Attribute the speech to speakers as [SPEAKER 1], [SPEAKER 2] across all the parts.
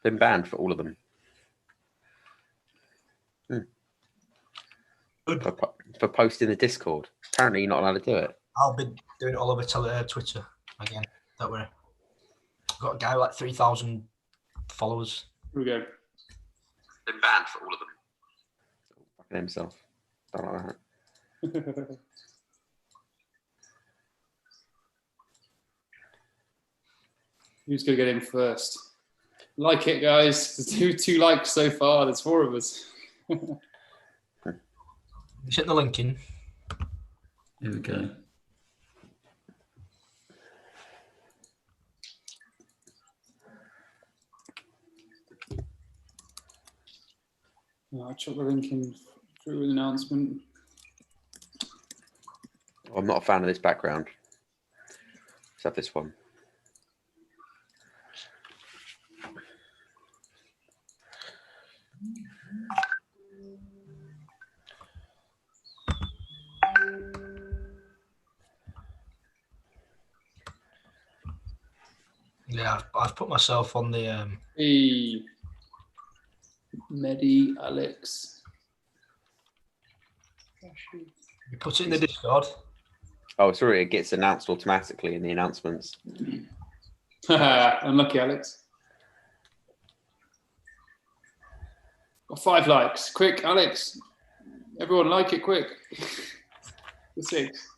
[SPEAKER 1] Been banned for all of them. For posting the Discord. Apparently you're not allowed to do it.
[SPEAKER 2] I'll be doing it all over Twitter again. Don't worry. I've got a guy with like 3,000 followers.
[SPEAKER 3] Here we go.
[SPEAKER 1] Been banned for all of them. Fucking himself. Don't like that.
[SPEAKER 3] Who's going to get in first? Like it, guys. There's two likes so far. There's 4 of us.
[SPEAKER 2] You sent the link in.
[SPEAKER 4] Here we go.
[SPEAKER 3] I'll chuck the link in through an announcement.
[SPEAKER 1] I'm not a fan of this background. Let's have this one.
[SPEAKER 2] Yeah, I've put myself on the.
[SPEAKER 3] Hey, Medi, Alex.
[SPEAKER 2] You put it in the Discord.
[SPEAKER 1] Oh, sorry, it gets announced automatically in the announcements.
[SPEAKER 3] Unlucky, Alex. Got 5 likes. Quick, Alex. Everyone like it quick. The 6.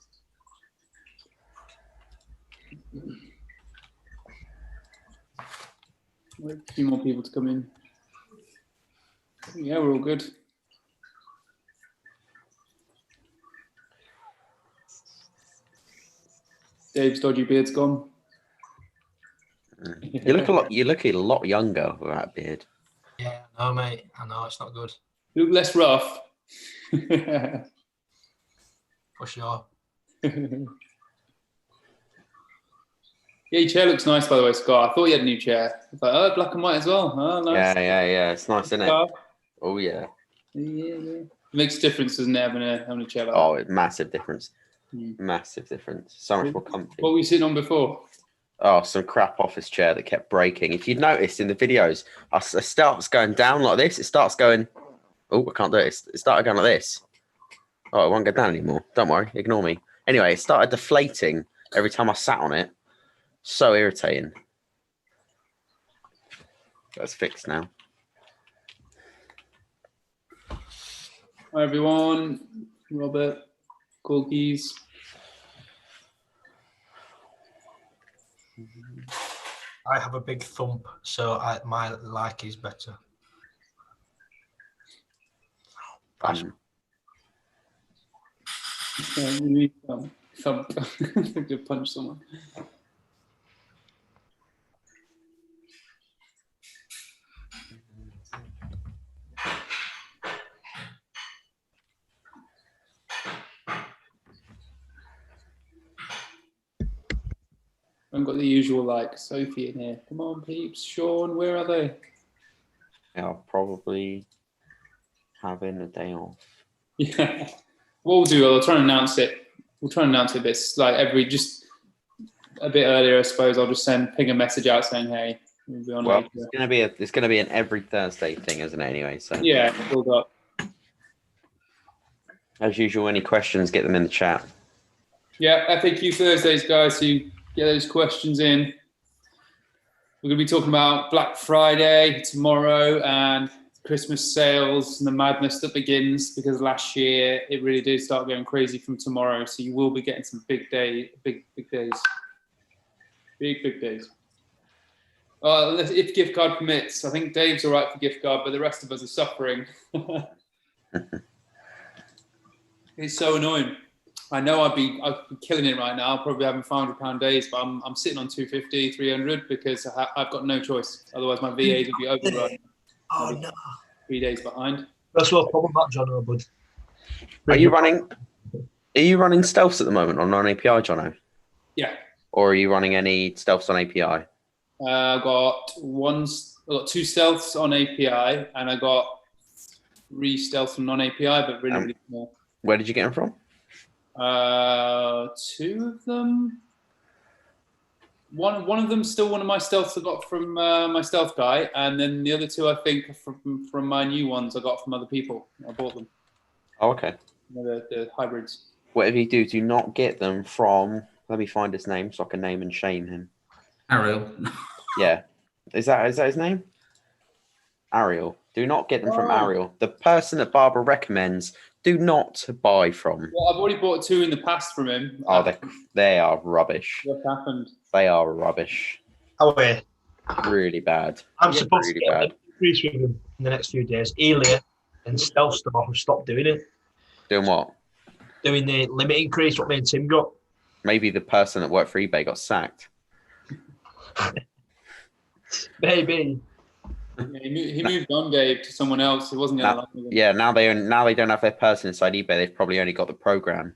[SPEAKER 3] Wait a few more people to come in. Yeah, we're all good. Dave's dodgy beard's gone.
[SPEAKER 1] You look a lot younger with that beard.
[SPEAKER 2] Yeah, I know, mate. I know it's not good.
[SPEAKER 3] You look less rough.
[SPEAKER 2] For sure.
[SPEAKER 3] Yeah, your chair looks nice, by the way, Scott. I thought you had a new chair. I thought, oh, black and white as well. Oh, nice.
[SPEAKER 1] Yeah. It's nice, isn't it? Oh, yeah.
[SPEAKER 3] Yeah. It makes a difference, doesn't it, having a chair like that?
[SPEAKER 1] Oh, massive difference. Massive difference. So much more comfy.
[SPEAKER 3] What were you sitting on before?
[SPEAKER 1] Oh, some crap office chair that kept breaking. If you'd noticed in the videos, it starts going down like this. It starts going... Oh, I can't do it. It started going like this. Oh, it won't go down anymore. Don't worry. Ignore me. Anyway, it started deflating every time I sat on it. So irritating. That's fixed now.
[SPEAKER 3] Hi, everyone. Robert, Corkies.
[SPEAKER 2] I have a big thump, so my like is better.
[SPEAKER 3] Thump. To punch someone. I've got the usual like Sophie in here. Come on, peeps. Sean, where are they?
[SPEAKER 1] I'll probably having a day off.
[SPEAKER 3] Yeah. What we'll do, I'll try and announce it. We'll try and announce it a bit like just a bit earlier, I suppose. I'll just ping a message out saying, hey, we'll be on later.
[SPEAKER 1] It's gonna be an every Thursday thing, isn't it? Anyway, so
[SPEAKER 3] yeah, build up.
[SPEAKER 1] As usual, any questions, get them in the chat.
[SPEAKER 3] Yeah, FAQ Thursdays, guys. So you get those questions in. We're going to be talking about Black Friday tomorrow and Christmas sales and the madness that begins because last year it really did start going crazy from tomorrow. So you will be getting some big days. Big days. If gift card permits, I think Dave's all right for gift card, but the rest of us are suffering. It's so annoying. I know I'd be killing it right now, probably having £500 days, but I'm sitting on 250, 300 because I've got no choice. Otherwise, my VAs would be overrun.
[SPEAKER 2] Oh no!
[SPEAKER 3] 3 days behind.
[SPEAKER 2] That's no problem, that Jono, bud.
[SPEAKER 1] Are you running stealths at the moment on non-API, Jono?
[SPEAKER 3] Yeah.
[SPEAKER 1] Or are you running any stealths on API?
[SPEAKER 3] I've got 2 stealths on API, and I got 3 stealths from non-API, but really small.
[SPEAKER 1] Where did you get them from?
[SPEAKER 3] 2 of them. One of them's still one of my stealths I got from my stealth guy, and then the other two I think are from my new ones I got from other people. I bought them.
[SPEAKER 1] Oh, okay.
[SPEAKER 3] The hybrids.
[SPEAKER 1] Whatever you do, do not get them from. Let me find his name so I can name and shame him.
[SPEAKER 4] Ariel.
[SPEAKER 1] Yeah, is that his name? Ariel. Do not get them from
[SPEAKER 3] Oh.
[SPEAKER 1] Ariel. The person that Barbara recommends. Do not buy from.
[SPEAKER 3] Well, I've already bought two in the past from him.
[SPEAKER 1] Oh, they are rubbish.
[SPEAKER 3] What happened?
[SPEAKER 1] They are rubbish.
[SPEAKER 2] Oh, wait.
[SPEAKER 1] Really bad.
[SPEAKER 2] I'm supposed
[SPEAKER 1] really
[SPEAKER 2] to get
[SPEAKER 1] bad.
[SPEAKER 2] an increase with him in the next few days. Earlier and Stealth Store have stopped doing it.
[SPEAKER 1] Doing what?
[SPEAKER 2] Doing the limit increase, what me and Tim got.
[SPEAKER 1] Maybe the person that worked for eBay got sacked.
[SPEAKER 2] Maybe.
[SPEAKER 3] Yeah, he moved on, Gabe, to someone else. He wasn't going to like him.
[SPEAKER 1] Yeah, now they don't have their person inside eBay. They've probably only got the program.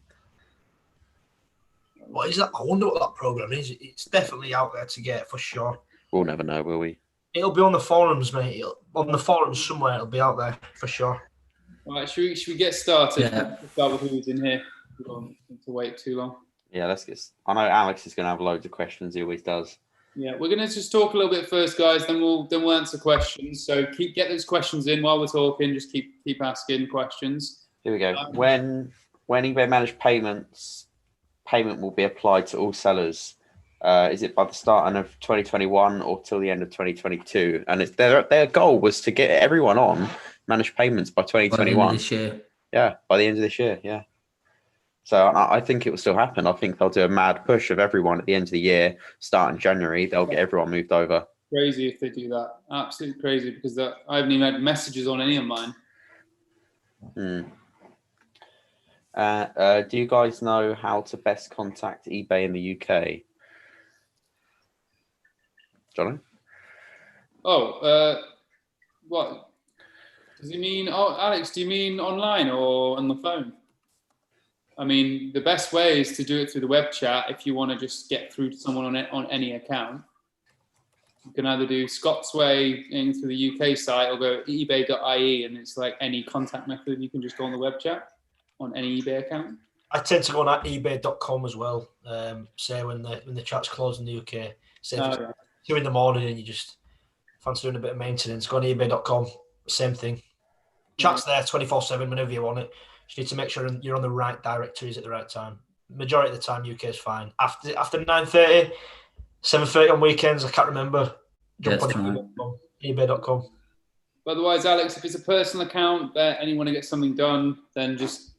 [SPEAKER 2] What is that? I wonder what that program is. It's definitely out there to get for sure.
[SPEAKER 1] We'll never know, will we?
[SPEAKER 2] It'll be on the forums, mate. On the forums somewhere, it'll be out there for sure.
[SPEAKER 3] All right, should we get started?
[SPEAKER 4] Yeah.
[SPEAKER 3] Let's start with who's in here. We don't need to wait too long.
[SPEAKER 1] Yeah, let's get. I know Alex is going to have loads of questions. He always does.
[SPEAKER 3] Yeah, we're going to just talk a little bit first, guys. Then we'll answer questions. So get those questions in while we're talking. Just keep asking questions.
[SPEAKER 1] Here we go. When eBay managed payments, payment will be applied to all sellers. Is it by the start of 2021 or till the end of 2022? And their goal was to get everyone on managed payments by 2021.
[SPEAKER 4] This year.
[SPEAKER 1] Yeah, by the end of this year. Yeah. So I think it will still happen. I think they'll do a mad push of everyone at the end of the year, starting January. They'll get everyone moved over.
[SPEAKER 3] Crazy if they do that. Absolutely crazy because I haven't even had messages on any of mine.
[SPEAKER 1] Do you guys know how to best contact eBay in the UK? Johnny?
[SPEAKER 3] Oh, what? Does he mean? Oh, Alex, do you mean online or on the phone? I mean, the best way is to do it through the web chat if you want to just get through to someone on any account. You can either do Scott's Way in through the UK site or go ebay.ie, and it's like any contact method. You can just go on the web chat on any eBay account.
[SPEAKER 2] I tend to go on ebay.com as well. Say when the chat's closed in the UK. Say if it's 2 in the morning and you just fancy doing a bit of maintenance, go on ebay.com. Same thing. Chat's there 24/7 whenever you want it. You need to make sure you're on the right directories at the right time. Majority of the time, UK is fine. After 9:30, 7:30 on weekends, I can't remember. Jump on ebay.com.
[SPEAKER 3] Otherwise, Alex, if it's a personal account and you want to get something done, then just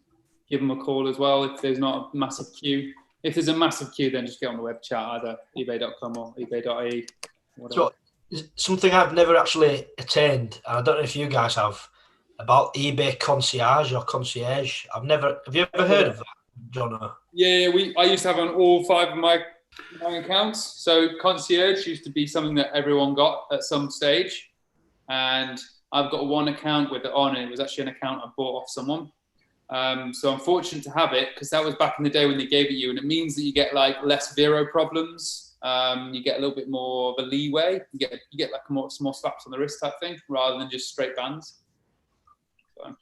[SPEAKER 3] give them a call as well if there's not a massive queue. If there's a massive queue, then just get on the web chat, either ebay.com or ebay.ie.
[SPEAKER 2] So, something I've never actually attained, and I don't know if you guys have, about eBay concierge or concierge. Have you ever heard of that, John?
[SPEAKER 3] Yeah, I used to have on all 5 of my accounts. So concierge used to be something that everyone got at some stage. And I've got one account with it on, and it was actually an account I bought off someone. So I'm fortunate to have it because that was back in the day when they gave it you, and it means that you get like less Vero problems. You get a little bit more of a leeway. You get like more slaps on the wrist type thing rather than just straight bans. So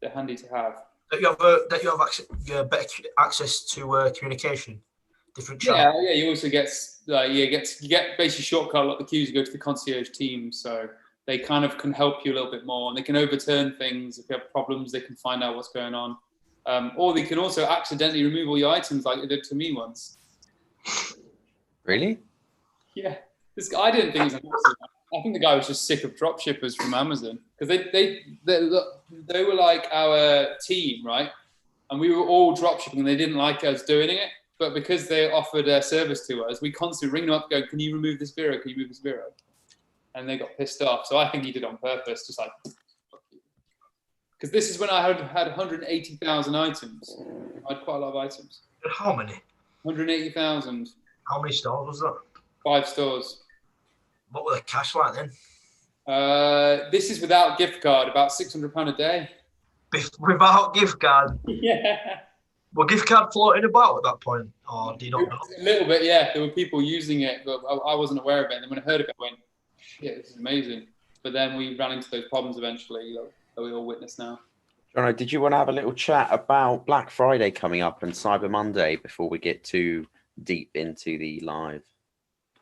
[SPEAKER 3] they're handy to have.
[SPEAKER 2] That you have better access to communication, different channels.
[SPEAKER 3] Yeah. You also get you get basically shortcut like the queues. You go to the concierge team, so they kind of can help you a little bit more, and they can overturn things if you have problems. They can find out what's going on, or they can also accidentally remove all your items, like they did to me once.
[SPEAKER 1] Really?
[SPEAKER 3] Yeah, I didn't think it was an accident. I think the guy was just sick of dropshippers from Amazon because they were like our team, right? And we were all dropshipping, and they didn't like us doing it. But because they offered a service to us, we constantly ring them up, going, "Can you remove this Vero? Can you remove this Vero?" And they got pissed off. So I think he did it on purpose, just like, because this is when I had 180,000 items. I had quite a lot of items.
[SPEAKER 2] How many?
[SPEAKER 3] 180,000.
[SPEAKER 2] How many stores was that?
[SPEAKER 3] 5 stores.
[SPEAKER 2] What were the cash like then?
[SPEAKER 3] This is without gift card, about £600 a day.
[SPEAKER 2] Without gift card?
[SPEAKER 3] Yeah.
[SPEAKER 2] Were gift card floating about at that point? Or do you not know?
[SPEAKER 3] A little bit, yeah. There were people using it, but I wasn't aware of it. And then when I heard of it, I went, shit, this is amazing. But then we ran into those problems eventually that we all witness now.
[SPEAKER 1] Jono, did you want to have a little chat about Black Friday coming up and Cyber Monday before we get to deep into the live.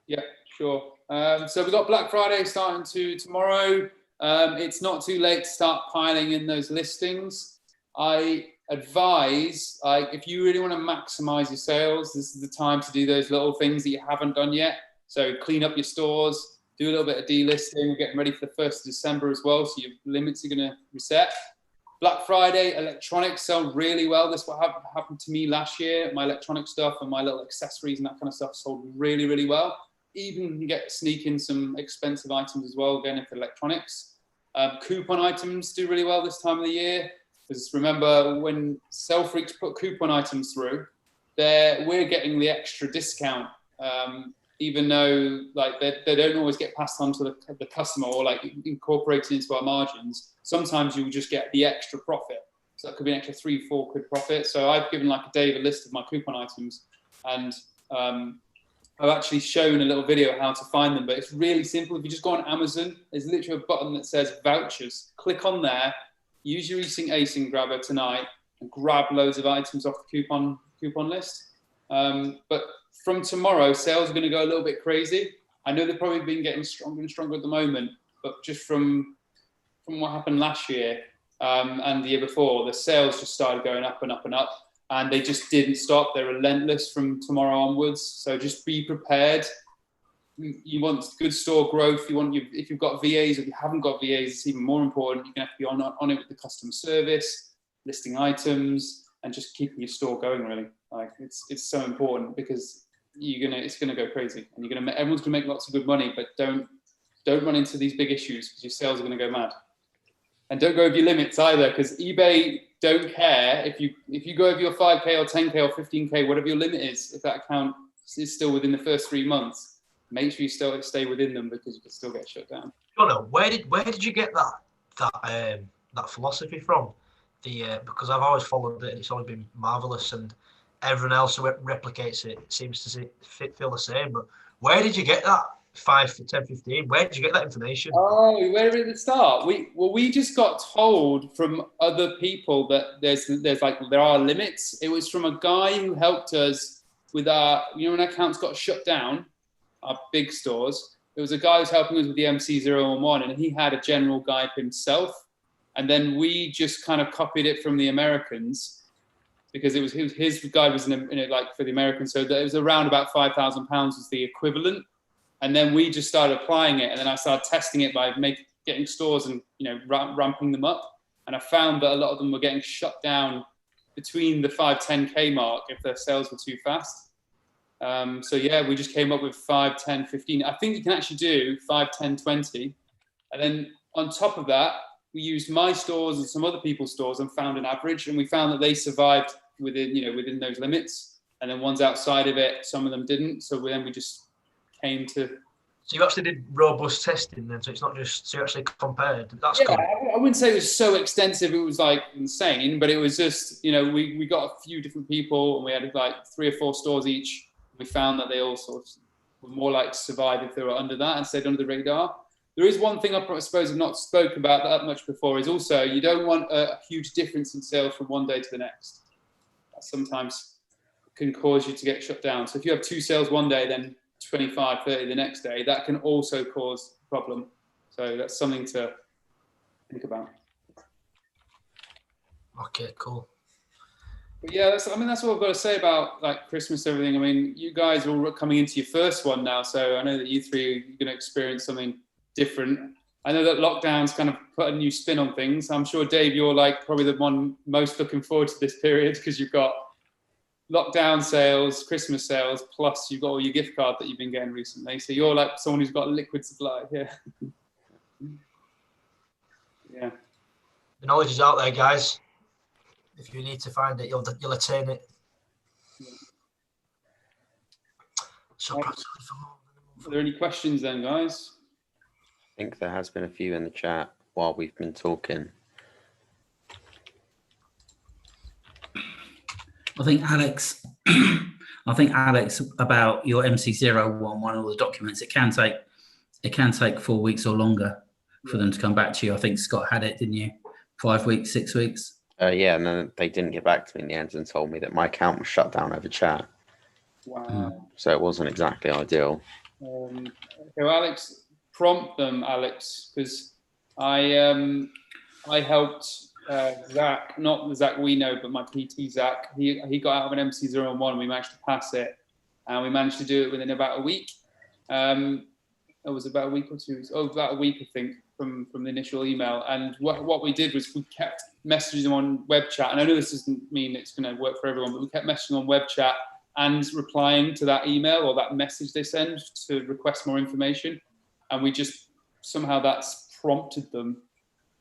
[SPEAKER 3] Yeah, sure. So we've got Black Friday starting tomorrow. It's not too late to start piling in those listings. I advise, if you really want to maximize your sales, this is the time to do those little things that you haven't done yet. So clean up your stores, do a little bit of delisting. We're getting ready for the 1st of December as well, so your limits are going to reset. Black Friday, electronics sell really well. This is what happened to me last year. My electronic stuff and my little accessories and that kind of stuff sold really, really well. Even you get sneak in some expensive items as well, again, for electronics. Coupon items do really well this time of the year. Because remember, when Sell Freaks put coupon items through, we're getting the extra discount, even though like they don't always get passed on to the customer or like incorporated into our margins. Sometimes you'll just get the extra profit. So that could be an extra 3-4 quid profit. So I've given like Dave a list of my coupon items, and I've actually shown a little video how to find them, but it's really simple. If you just go on Amazon, there's literally a button that says vouchers. Click on there, use your async grabber tonight, and grab loads of items off the coupon list. But from tomorrow, sales are going to go a little bit crazy. I know they've probably been getting stronger and stronger at the moment, but just from what happened last year and the year before, the sales just started going up and up and up. And they just didn't stop. They're relentless from tomorrow onwards. So just be prepared. You want good store growth. If you've got VAs, or if you haven't got VAs, it's even more important. You're going to have to be on it with the customer service, listing items, and just keeping your store going. Really, like it's so important because it's gonna go crazy, and everyone's gonna make lots of good money. But don't run into these big issues because your sales are gonna go mad. And don't go over your limits either, because eBay don't care if you go over your 5K or 10K or 15K, whatever your limit is. If that account is still within the first 3 months, make sure you still stay within them, because you can still get shut down.
[SPEAKER 2] Jonah, where did you get that philosophy from? Because I've always followed it and it's always been marvelous, and everyone else who replicates it seems to feel the same. But where did you get that 5, 10, 15? Where did you get that information?
[SPEAKER 3] Oh, where did it start? We just got told from other people that there are limits. It was from a guy who helped us with when accounts got shut down, our big stores. There was a guy who was helping us with the MC011, and he had a general guide himself. And then we just kind of copied it from the Americans, because his guide was like for the Americans. So that it was around about £5,000 was the equivalent. And then we just started applying it. And then I started testing it by getting stores and, ramping them up. And I found that a lot of them were getting shut down between the 5, 10K mark if their sales were too fast. So yeah, we just came up with 5, 10, 15. I think you can actually do 5, 10, 20. And then on top of that, we used my stores and some other people's stores and found an average. And we found that they survived within those limits. And then ones outside of it, some of them didn't. So then we just came to.
[SPEAKER 2] So you actually did robust testing then, so it's not just, so you actually compared. That's good.
[SPEAKER 3] I wouldn't say it was so extensive, it was like insane, but it was just, we got a few different people and we had like 3 or 4 stores each. We found that they all sort of were more like survive if they were under that and stayed under the radar. There is one thing I suppose I've not spoken about that much before, is also you don't want a huge difference in sales from one day to the next. That sometimes can cause you to get shut down. So if you have 2 sales one day, then 25, 30 the next day, that can also cause a problem. So that's something to think about.
[SPEAKER 2] Okay, cool.
[SPEAKER 3] But yeah, that's what I've got to say about like Christmas, everything. I mean, you guys are all coming into your first one now, so I know that you 3 are going to experience something different. I know that lockdown's kind of put a new spin on things. I'm sure, Dave, you're like probably the one most looking forward to this period, because you've got lockdown sales, Christmas sales, plus you've got all your gift card that you've been getting recently. So you're like someone who's got a liquid supply. Yeah. Yeah.
[SPEAKER 2] The knowledge is out there, guys. If you need to find it, you'll attain it. So,
[SPEAKER 3] Are there any questions then, guys?
[SPEAKER 1] I think there has been a few in the chat while we've been talking.
[SPEAKER 4] I think Alex, about your MC011, all the documents, it can take 4 weeks or longer for them to come back to you. I think Scott had it, didn't you? 5 weeks, 6 weeks.
[SPEAKER 1] Yeah, and then they didn't get back to me in the end and told me that my account was shut down over chat.
[SPEAKER 3] Wow.
[SPEAKER 1] So it wasn't exactly ideal.
[SPEAKER 3] Okay, well, Alex, prompt them, Alex, because I helped Zach, not the Zach we know, but my PT Zach. He got out of an MC01 and we managed to pass it, and we managed to do it within about a week. It was about a week or 2 weeks. Oh, about a week, I think, from the initial email. And what we did was we kept messaging them on web chat. And I know this doesn't mean it's going to work for everyone, but we kept messaging on web chat and replying to that email or that message they send to request more information. And we just, somehow that's prompted them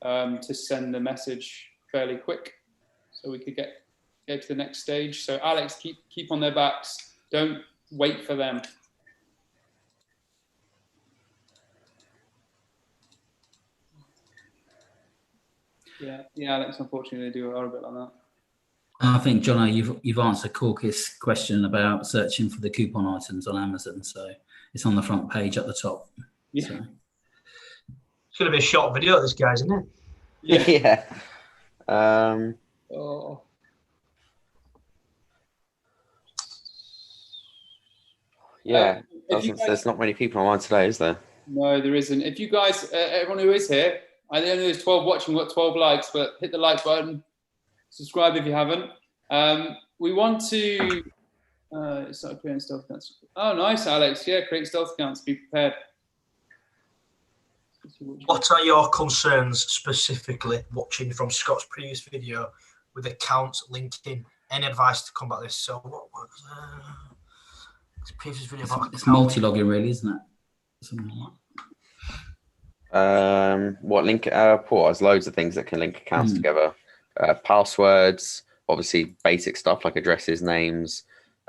[SPEAKER 3] to send the message fairly quick so we could get to the next stage. So Alex, keep on their backs. Don't wait for them. Yeah, Alex, unfortunately, they are a bit like that.
[SPEAKER 4] I think, Jono, you've answered Cork's question about searching for the coupon items on Amazon. So it's on the front page at the top.
[SPEAKER 3] Yeah.
[SPEAKER 4] So.
[SPEAKER 2] It's going to be a short video, this guys, isn't it?
[SPEAKER 1] Yeah.
[SPEAKER 3] Oh.
[SPEAKER 1] Yeah. There's not many people online today, is there?
[SPEAKER 3] No, there isn't. If you guys, everyone who is here, I know there's 12 watching, we've got 12 likes, but hit the like button, subscribe if you haven't. We want to start creating stealth accounts. Oh, nice, Alex. Yeah, create stealth accounts. Be prepared.
[SPEAKER 2] What are your concerns specifically watching from Scott's previous video with accounts linking? Any advice to combat this? So what was his previous video about?
[SPEAKER 4] It's multi-logging, really, isn't it? Something like that.
[SPEAKER 1] What link? Paul, there's loads of things that can link accounts together. Passwords, obviously basic stuff like addresses, names.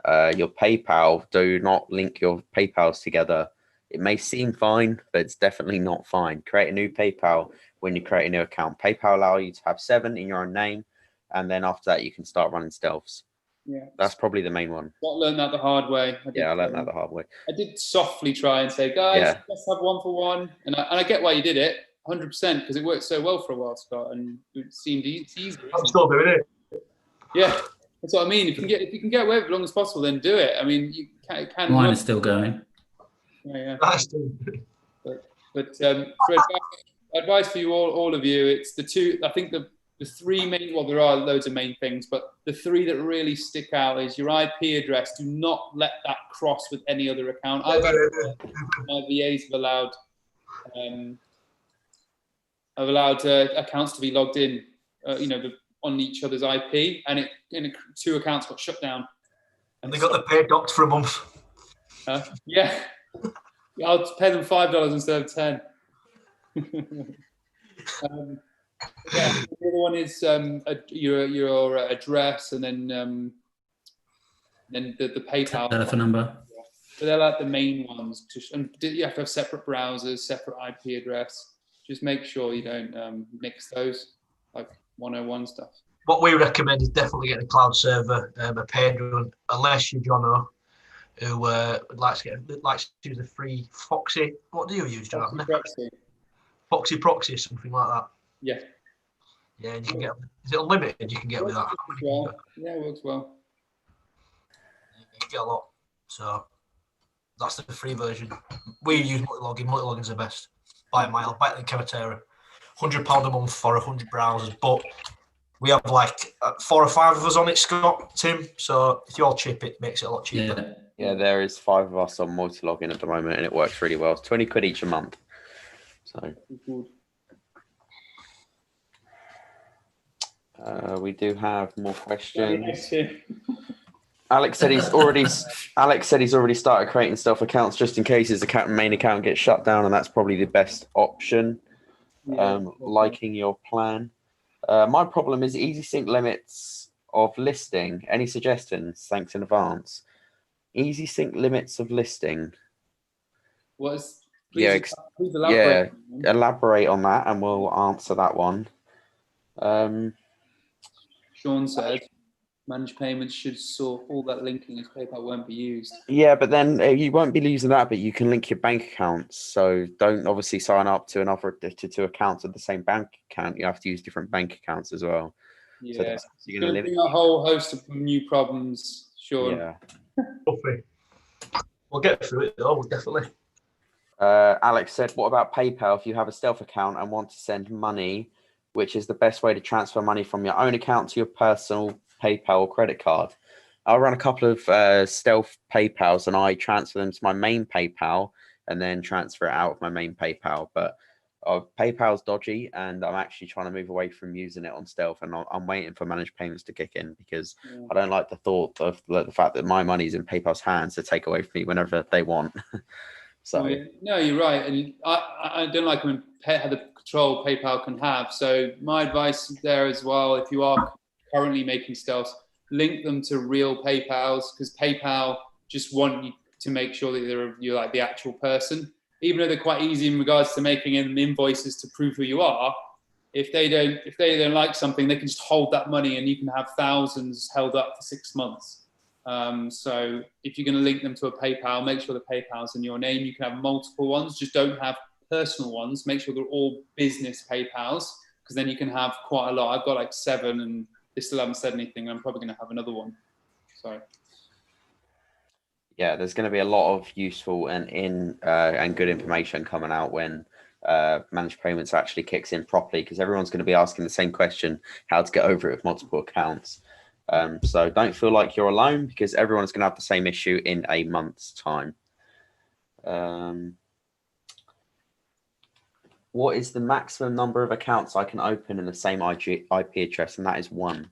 [SPEAKER 1] Your PayPal, do not link your PayPals together. It may seem fine, but it's definitely not fine. Create a new PayPal when you create a new account. PayPal allow you to have 7 in your own name, and then after that you can start running stealths.
[SPEAKER 3] Yeah,
[SPEAKER 1] that's probably the main one.
[SPEAKER 3] I learned that the hard way.
[SPEAKER 1] I learned that the hard way.
[SPEAKER 3] I did softly try and say, guys, let's have 1 for 1, and I get why you did it, 100%, because it worked so well for a while, Scott, and it seemed easy.
[SPEAKER 2] I'm still doing it.
[SPEAKER 3] Yeah, that's what I mean. If you can get away with it as long as possible, then do it. I mean, you can.
[SPEAKER 4] Mine is still going.
[SPEAKER 3] Yeah. But for advice for you all of you, it's the 2. I think the 3 main. Well, there are loads of main things, but the 3 that really stick out is your IP address. Do not let that cross with any other account. My VAs have allowed accounts to be logged in. On each other's IP, and 2 accounts got shut down.
[SPEAKER 2] And they got the paid docked for a month.
[SPEAKER 3] Yeah, I'll pay them $5 instead of 10. The other one is your address, and then the PayPal
[SPEAKER 4] telephone number.
[SPEAKER 3] So they're like the main ones. And you have to have separate browsers, separate IP address. Just make sure you don't mix those, like 101 stuff.
[SPEAKER 2] What we recommend is definitely getting a cloud server, a paid one, unless you're Jono, who likes to use a free Foxy. What do you use, Jono? Foxy Proxy or something like that.
[SPEAKER 3] Yeah.
[SPEAKER 2] Yeah, and you can get. Is it unlimited? You can get with that.
[SPEAKER 3] Well. Yeah, it works well.
[SPEAKER 2] You get a lot. So that's the free version. We use multi-logging. Multi-logging's the best. By a mile. Better than Kevatera. £100 a month for 100 browsers, but we have like 4 or 5 of us on it, Scott, Tim. So if you all chip it, makes it a lot cheaper.
[SPEAKER 1] Yeah, there is 5 of us on multi-login at the moment, and it works really well. It's 20 quid each a month. So we do have more questions. Alex said he's already started creating stealth accounts just in case his main account gets shut down, and that's probably the best option. Liking your plan. My problem is easy sync limits of listing. Any suggestions? Thanks in advance. Easy sync limits of listing.
[SPEAKER 3] Please elaborate.
[SPEAKER 1] Elaborate on that, and we'll answer that one.
[SPEAKER 3] Sean said, managed payments should sort all that linking as PayPal won't be used.
[SPEAKER 1] Yeah, but then you won't be using that, but you can link your bank accounts. So don't obviously sign up to to 2 accounts of the same bank account. You have to use different bank accounts as well.
[SPEAKER 3] Yeah, so you're going to bring a whole host of new problems, Sean.
[SPEAKER 1] Yeah.
[SPEAKER 2] Puffy. We'll get through it though, definitely.
[SPEAKER 1] Alex said, what about PayPal? If you have a Stealth account and want to send money, which is the best way to transfer money from your own account to your personal PayPal or credit card? I'll run a couple of Stealth PayPals and I transfer them to my main PayPal and then transfer it out of my main PayPal. But PayPal's dodgy and I'm actually trying to move away from using it on Stealth, and I'm waiting for managed payments to kick in because I don't like the thought of the fact that my money's in PayPal's hands to take away from me whenever they want. So
[SPEAKER 3] no, you're right, and I don't like when how the control PayPal can have. So my advice there as well, if you are currently making Stealths, link them to real PayPals, because PayPal just want you to make sure that you're like the actual person. Even though they're quite easy in regards to making invoices to prove who you are, if they don't like something, they can just hold that money and you can have thousands held up for 6 months. So if you're going to link them to a PayPal, make sure the PayPal's in your name. You can have multiple ones, just don't have personal ones. Make sure they're all business PayPals, because then you can have quite a lot. I've got like 7 and they still haven't said anything. I'm probably going to have another one. So
[SPEAKER 1] yeah, there's going to be a lot of useful and good information coming out when managed payments actually kicks in properly, because everyone's going to be asking the same question: how to get over it with multiple accounts. So don't feel like you're alone, because everyone's going to have the same issue in a month's time. What is the maximum number of accounts I can open in the same IP address? And that is 1.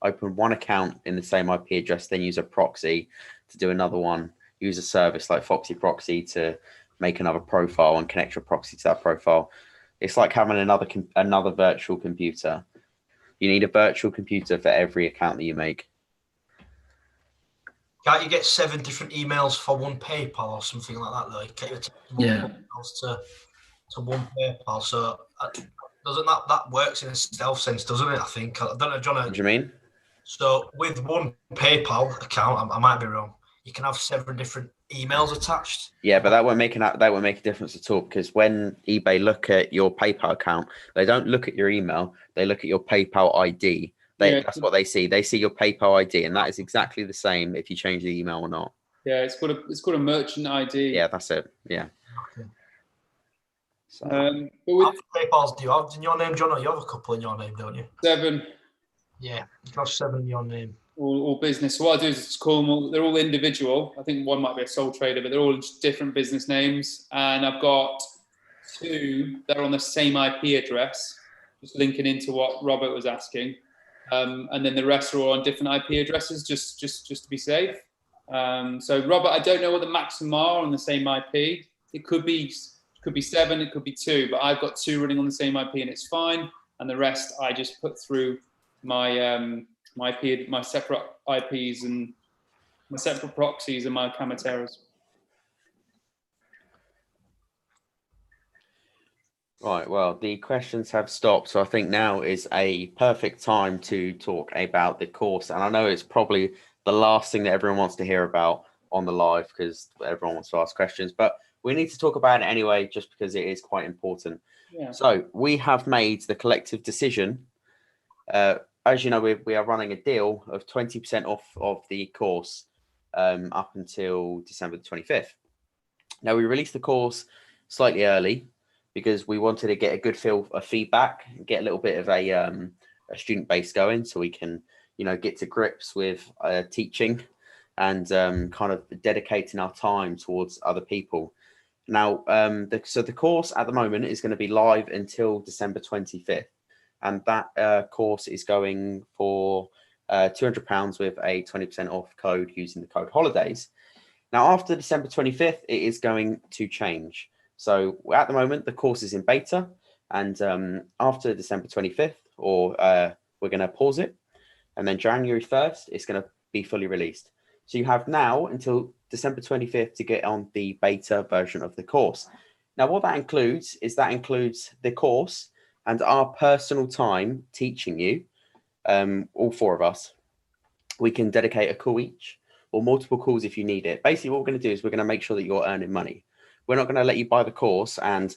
[SPEAKER 1] Open 1 account in the same IP address, then use a proxy to do another one. Use a service like Foxy Proxy to make another profile and connect your proxy to that profile. It's like having another virtual computer. You need a virtual computer for every account that you make.
[SPEAKER 2] Can't you get 7 different emails for one PayPal or something like that, though? You can't emails to one PayPal. So doesn't that works in a Stealth sense, doesn't it? I think. I don't know, John.
[SPEAKER 1] What do you mean?
[SPEAKER 2] So with one PayPal account, I might be wrong, you can have 7 different emails attached.
[SPEAKER 1] Yeah, but that won't make a difference at all, because when eBay look at your PayPal account, they don't look at your email. They look at your PayPal ID. That's what they see. They see your PayPal ID, and that is exactly the same if you change the email or not.
[SPEAKER 3] Yeah, it's called a merchant ID.
[SPEAKER 1] Yeah, that's it. Yeah.
[SPEAKER 2] Okay.
[SPEAKER 1] So,
[SPEAKER 2] how many PayPals do you have in your name, John? Or you have a couple in your name, don't you?
[SPEAKER 3] 7.
[SPEAKER 2] Yeah, you can have 7 in your name.
[SPEAKER 3] All business. So what I do is just call them all, they're all individual. I think one might be a sole trader, but they're all different business names. And I've got 2 that are on the same IP address, just linking into what Robert was asking. And then the rest are all on different IP addresses, just to be safe. So Robert, I don't know what the maximum are on the same IP. It could be 7, it could be 2, but I've got 2 running on the same IP and it's fine. And the rest I just put through my my separate IPs and my separate proxies and my Camateras.
[SPEAKER 1] right. Well, the questions have stopped, so I think now is a perfect time to talk about the course. And I know it's probably the last thing that everyone wants to hear about on the live, because everyone wants to ask questions, but we need to talk about it anyway, just because it is quite important.
[SPEAKER 3] Yeah.
[SPEAKER 1] So we have made the collective decision. As you know, we are running a deal of 20% off of the course up until December the 25th. Now, we released the course slightly early because we wanted to get a good feel of feedback, get a little bit of a student base going, so we can, get to grips with teaching and kind of dedicating our time towards other people. Now, so the course at the moment is going to be live until December 25th. And that course is going for £200 with a 20% off code using the code holidays. Now, after December 25th, it is going to change. So at the moment, the course is in beta. And after December 25th, we're going to pause it. And then January 1st, it's going to be fully released. So you have now until December 25th to get on the beta version of the course. Now, what that includes is the course and our personal time teaching you, all 4 of us. We can dedicate a call each or multiple calls if you need it. Basically, what we're going to do is we're going to make sure that you're earning money. We're not going to let you buy the course and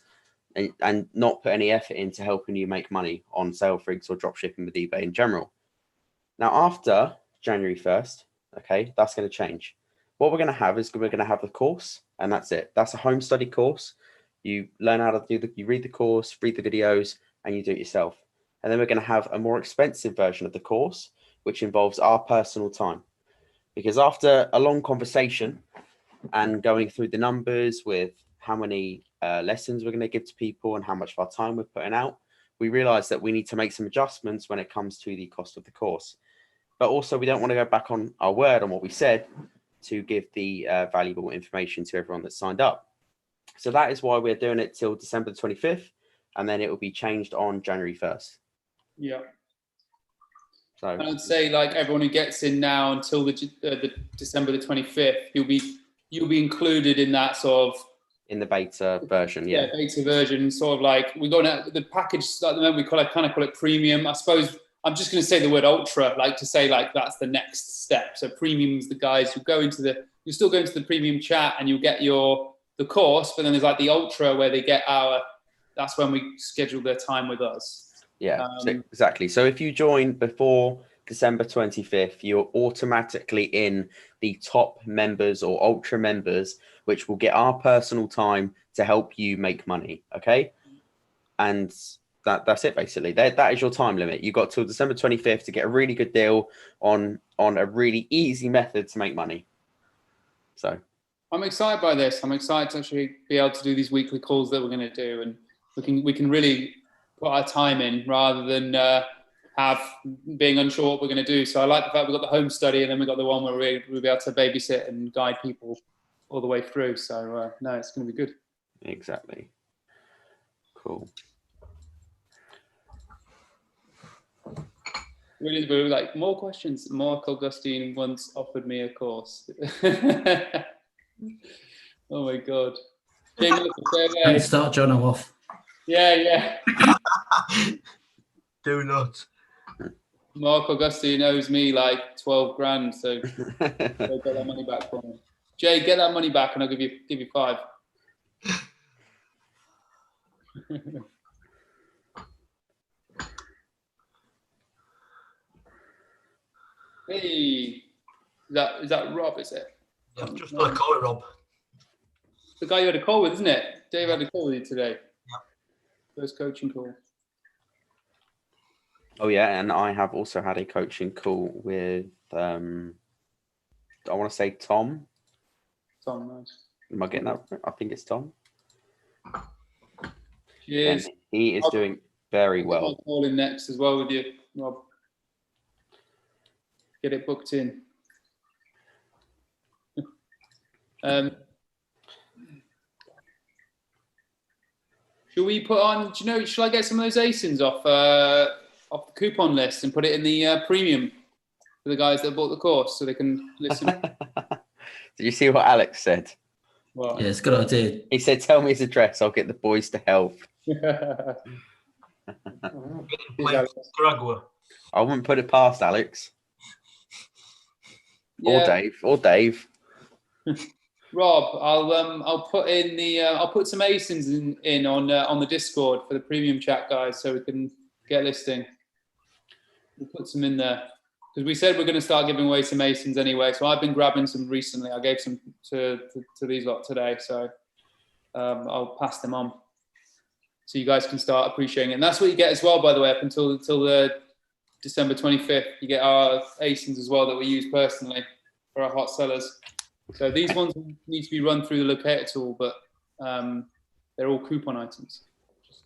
[SPEAKER 1] not put any effort into helping you make money on sale rigs or dropshipping with eBay in general. Now, after January 1st, okay, that's going to change. what we're going to have is we're going to have the course, and that's it. That's a home study course. You learn how to you read the course, read the videos, and you do it yourself. And then we're going to have a more expensive version of the course, which involves our personal time. Because after a long conversation and going through the numbers with how many lessons we're going to give to people and how much of our time we're putting out, we realize that we need to make some adjustments when it comes to the cost of the course. But also, we don't want to go back on our word on what we said to give the valuable information to everyone that's signed up. So that is why we're doing it till December the 25th, and then it will be changed on January 1st.
[SPEAKER 3] Yeah.
[SPEAKER 1] So
[SPEAKER 3] And I'd say, like, everyone who gets in now until the December the 25th, you'll be included in that sort of
[SPEAKER 1] in the beta version,
[SPEAKER 3] yeah, beta version. Sort of like we're going to the package at the moment. We kind of call it premium. I suppose I'm just going to say the word ultra, like to say like that's the next step. So premium's the guys who go into you still go into the premium chat and you'll get the course, but then there's like the ultra where they get that's when we schedule their time with us.
[SPEAKER 1] Yeah, exactly. So if you join before December 25th, you're automatically in the top members or ultra members, which will get our personal time to help you make money. Okay. And that's it basically. That is your time limit. You've got till December 25th to get a really good deal on a really easy method to make money. So
[SPEAKER 3] I'm excited by this. I'm excited to actually be able to do these weekly calls that we're going to do, and we can really put our time in rather than being unsure what we're going to do. So I like the fact we've got the home study, and then we've got the one where we'll be able to babysit and guide people all the way through. So no, it's going to be good.
[SPEAKER 1] Exactly. Cool.
[SPEAKER 3] Really, like more questions. Mark Augustine once offered me a course. Oh my God.
[SPEAKER 4] Don't start John off.
[SPEAKER 3] Yeah.
[SPEAKER 2] Do not.
[SPEAKER 3] Mark Augustine owes me like 12 grand, so get that money back for me. Jay, get that money back and I'll give you 5. Hey, is that Rob, is it?
[SPEAKER 2] Yeah, I've just got a call with Rob.
[SPEAKER 3] The guy you had a call with, isn't it? Dave had a call with you today.
[SPEAKER 2] Yeah.
[SPEAKER 3] First coaching call.
[SPEAKER 1] Oh yeah, and I have also had a coaching call with I want to say Tom.
[SPEAKER 3] Tom, nice.
[SPEAKER 1] Am I getting that right? I think it's Tom.
[SPEAKER 3] Cheers.
[SPEAKER 1] And he is doing very well.
[SPEAKER 3] I'll call in next as well with you, Rob. Get it booked in. Should we put on? Do you know? Shall I get some of those ASINs off the coupon list and put it in the premium for the guys that bought the course so they can listen?
[SPEAKER 1] Did you see what Alex said?
[SPEAKER 3] What?
[SPEAKER 4] Yeah, it's a good idea.
[SPEAKER 1] He said, "Tell me his address. I'll get the boys to help."
[SPEAKER 2] Nicaragua.
[SPEAKER 1] I wouldn't put it past Alex.
[SPEAKER 3] Yeah.
[SPEAKER 1] Or Dave.
[SPEAKER 3] Rob, I'll put in I'll put some ASINs in on the Discord for the premium chat guys, so we can get listing. We'll put some in there because we said we're going to start giving away some ASINs anyway. So I've been grabbing some recently. I gave some to these lot today, so I'll pass them on so you guys can start appreciating it. And that's what you get as well, by the way, up until the December 25th. You get our ASINs as well that we use personally for our hot sellers. So these ones need to be run through the locator tool, but they're all coupon items.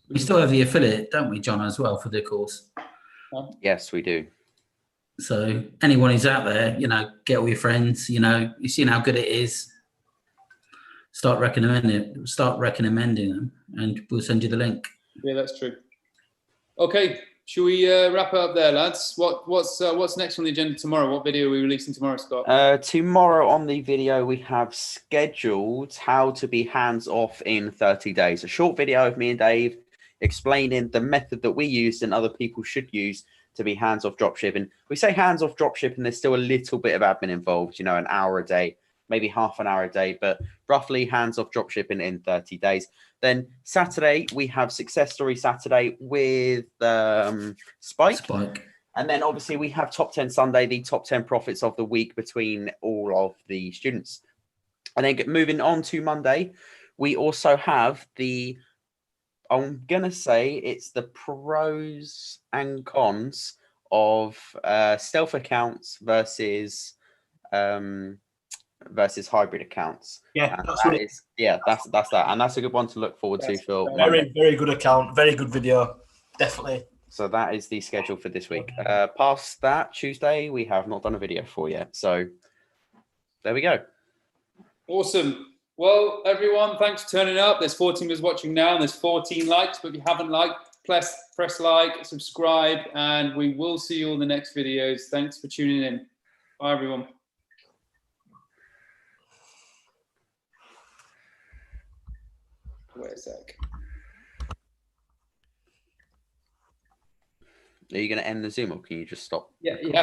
[SPEAKER 4] We still have the affiliate, don't we, John, as well for the course?
[SPEAKER 1] Yes, we do.
[SPEAKER 4] So anyone who's out there, get all your friends, you've seen how good it is. Start recommending them, and we'll send you the link.
[SPEAKER 3] Yeah, that's true. Okay, should we wrap it up there, lads? What's next on the agenda tomorrow? What video are we releasing tomorrow, Scott?
[SPEAKER 1] Tomorrow on the video, we have scheduled how to be hands-off in 30 days. A short video of me and Dave explaining the method that we used and other people should use to be hands-off dropshipping. We say hands-off dropshipping, there's still a little bit of admin involved, an hour a day, maybe half an hour a day, but roughly hands-off dropshipping in 30 days. Then Saturday, we have Success Story Saturday with Spike. And then obviously we have Top 10 Sunday, the top 10 profits of the week between all of the students. And then moving on to Monday, we also have I'm going to say it's the pros and cons of stealth accounts versus hybrid accounts.
[SPEAKER 2] Yeah,
[SPEAKER 1] And
[SPEAKER 2] that's what
[SPEAKER 1] that's that. And that's a good one to look forward to for
[SPEAKER 2] very,
[SPEAKER 1] Monday.
[SPEAKER 2] very good account. Very good video. Definitely.
[SPEAKER 1] So that is the schedule for this week. Past that, Tuesday, we have not done a video for yet. So there we go.
[SPEAKER 3] Awesome. Well, everyone, thanks for turning up. There's 14 of us watching now, and there's 14 likes. But if you haven't liked, press like, subscribe, and we will see you all in the next videos. Thanks for tuning in. Bye, everyone. Wait a sec.
[SPEAKER 1] Are you going to end the Zoom, or can you just stop?
[SPEAKER 3] Yeah, you have